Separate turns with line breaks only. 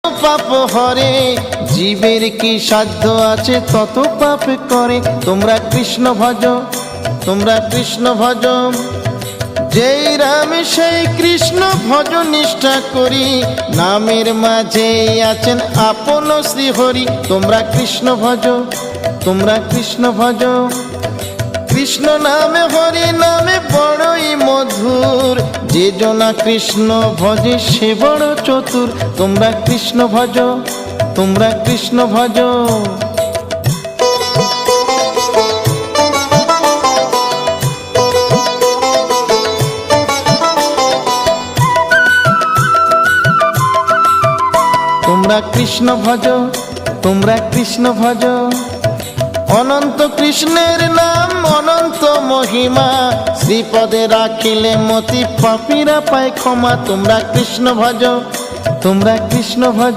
পাপ হরে, জীবের কি সাধ্য আছে তত পাপ করে। তোমরা কৃষ্ণ ভজ, তোমরা কৃষ্ণ ভজ, যেই রাম সেই কৃষ্ণ ভজ নিষ্ঠা করি। নামের মাঝে আছেন আপন শ্রীহরি। তোমরা কৃষ্ণ ভজ, তোমরা কৃষ্ণ ভজ, কৃষ্ণ নামে হরি নামে বড়ই মধুর। যে জনা কৃষ্ণ ভজে সে বড় চতুর। তোমরা কৃষ্ণ ভজ, তোমরা কৃষ্ণ ভজ। তোমরা কৃষ্ণ ভজ, তোমরা কৃষ্ণ ভজ। অনন্ত কৃষ্ণের নাম অনন্ত মহিমা, শ্রীপদে রাখিলে মতি পাপীরা পায় ক্ষমা। তোমরা কৃষ্ণ ভজ, তোমরা কৃষ্ণ ভজ।